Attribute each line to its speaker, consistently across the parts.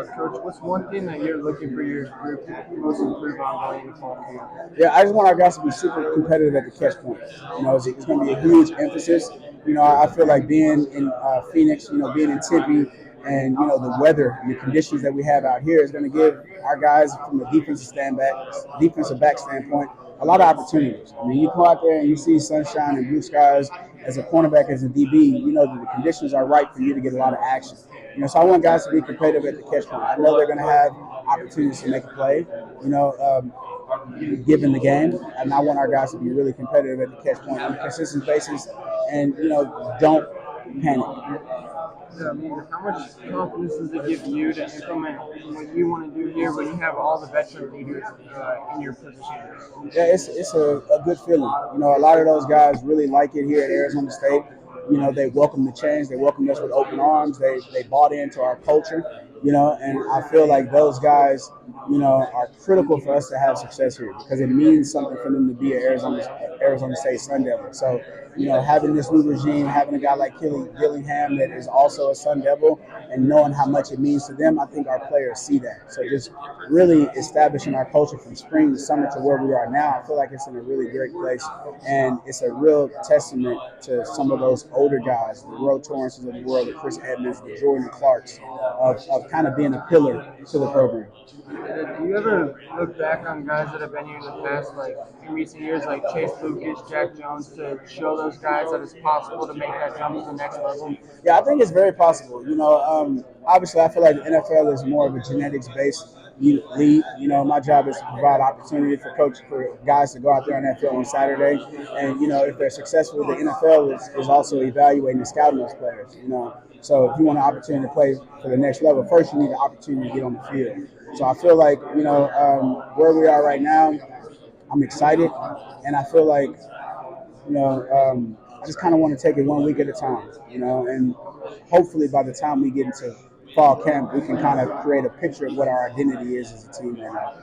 Speaker 1: Coach, what's one thing that you're looking for your group to most improve on going into fall camp?
Speaker 2: Yeah, I just want our guys to be super competitive at the catch point. It's going to be a huge emphasis. I feel like being in Phoenix, being in Tempe, and the weather and the conditions that we have out here is going to give our guys from a defensive back standpoint, a lot of opportunities. I mean, you go out there and you see sunshine and blue skies as a cornerback, as a DB. That the conditions are right for you to get a lot of action. So I want guys to be competitive at the catch point. I know they're going to have opportunities to make a play. Given the game, and I want our guys to be really competitive at the catch point on a consistent basis, and don't panic.
Speaker 1: Yeah, I mean, how much confidence does it give you to implement what you want to do here when you have all the veteran leaders in your position?
Speaker 2: Yeah, it's a good feeling. A lot of those guys really like it here at Arizona State. They welcome the change. They welcome us with open arms. They bought into our culture. And I feel like those guys, are critical for us to have success here because it means something for them to be an Arizona State Sun Devil. So, having this new regime, having a guy like Gillingham that is also a Sun Devil, and knowing how much it means to them, I think our players see that. So just really establishing our culture from spring to summer to where we are now, I feel like it's in a really great place. And it's a real testament to some of those older guys, the Roe Torrances of the world, the Chris Edmonds, the Jordan Clarks, of kind of being a pillar to the program.
Speaker 1: Do you ever look back on guys that have been here in the past, like in recent years, like Chase Lucas, Jack Jones, to show those guys that it's possible to make that jump to the next level?
Speaker 2: Yeah, I think it's very possible. Obviously, I feel like the NFL is more of a genetics-based league. My job is to provide opportunity for guys to go out there on that field on Saturday, and if they're successful, the NFL is also evaluating and scouting those players. So if you want an opportunity to play for the next level, first you need an opportunity to get on the field. So I feel like where we are right now, I'm excited, and I feel like I just kind of want to take it one week at a time, and hopefully by the time we get into fall camp, we can kind of create a picture of what our identity is as a team right now.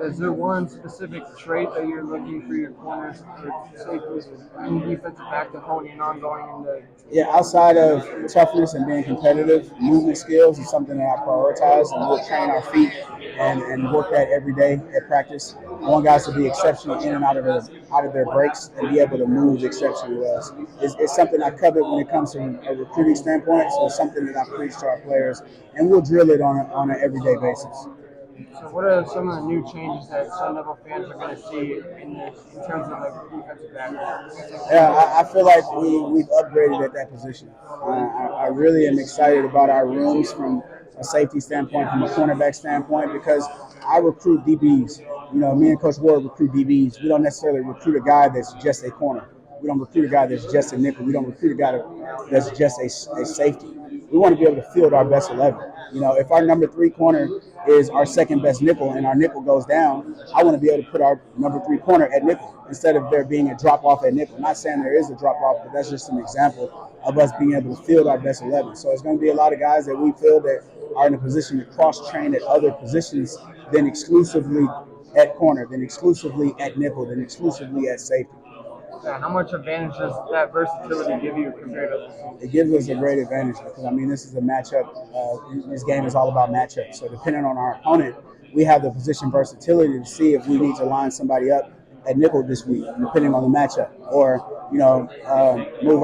Speaker 1: Is there one specific trait that you're looking for your corners or safeties and defensive back to hone in on going into?
Speaker 2: Yeah, outside of toughness and being competitive, movement skills is something that I prioritize, and we'll train our feet and work that every day at practice. I want guys to be exceptional in and out of their breaks and be able to move exceptionally well. It's something I covet when it comes to a recruiting standpoint, so it's something that I preach to our players, and we'll drill it on an everyday basis.
Speaker 1: So, what are some of the new changes that Sun Devil fans are going to see in terms of like defensive back?
Speaker 2: Yeah, I feel like we've upgraded at that position. I really am excited about our rooms from a safety standpoint, from a cornerback standpoint, because I recruit DBs. Me and Coach Ward recruit DBs. We don't necessarily recruit a guy that's just a corner. We don't recruit a guy that's just a nickel. We don't recruit a guy that's just a safety. We want to be able to field our best 11. If our number 3 corner is our second best nickel and our nickel goes down, I want to be able to put our number 3 corner at nickel instead of there being a drop off at nickel. I'm not saying there is a drop off, but that's just an example of us being able to field our best 11. So it's going to be a lot of guys that we feel that are in a position to cross train at other positions than exclusively at corner, then exclusively at nickel, then exclusively at safety.
Speaker 1: How much advantage does that versatility give you compared to others?
Speaker 2: It gives us a great advantage because, this is a matchup. This game is all about matchups. So depending on our opponent, we have the position versatility to see if we need to line somebody up at nickel this week, depending on the matchup, or move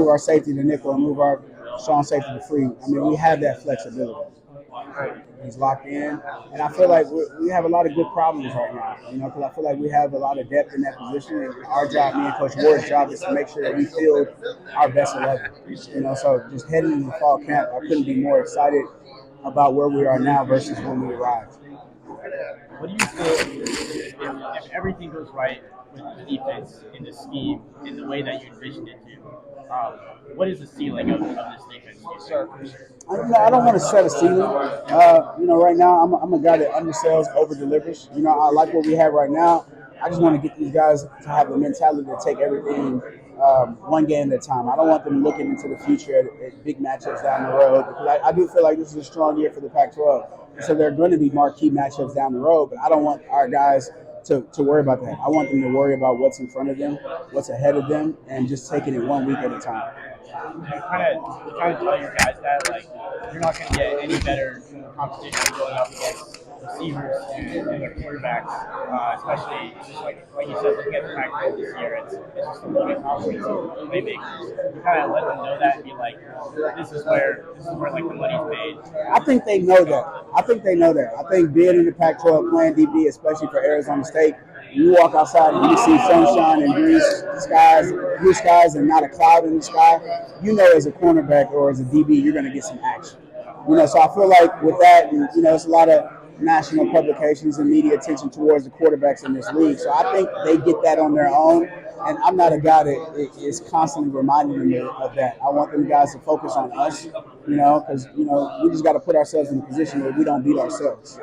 Speaker 2: our safety to nickel and move our strong safety to free. We have that flexibility.
Speaker 1: Right.
Speaker 2: He's locked in, and I feel like we have a lot of good problems right now. Because I feel like we have a lot of depth in that position, and our job, me and Coach Ward's job, is to make sure that we field our best 11. So just heading into fall camp, I couldn't be more excited about where we are now versus when we arrived.
Speaker 3: What do you feel if everything goes right with the defense in the scheme in the way that you envisioned it to? What is the ceiling of this defense?
Speaker 2: I don't want to set a ceiling. Right now I'm a guy that undersells, over delivers. I like what we have right now. I just want to get these guys to have the mentality to take everything one game at a time. I don't want them looking into the future at big matchups down the road, because I do feel like this is a strong year for the Pac-12. And so there are going to be marquee matchups down the road, but I don't want our guys to worry about that. I want them to worry about what's in front of them, what's ahead of them, and just taking it one week at a time.
Speaker 3: you kind of tell your guys that like you're not going to get any better competition going up against receivers and their quarterbacks, especially just like you said, looking at the Pac-12 this year, it's just a loaded conference of playmakers. You kind of let them know that and be like, this is where like the money's made.
Speaker 2: I think they know that. I think being in the Pac-12 playing DB, especially for Arizona State, you walk outside and you see sunshine and blue skies, and not a cloud in the sky. You know, as a cornerback or as a DB, you're going to get some action. So I feel like with that, and it's a lot of national publications and media attention towards the quarterbacks in this league. So I think they get that on their own. And I'm not a guy that is constantly reminding them of that. I want them guys to focus on us, because we just got to put ourselves in a position where we don't beat ourselves.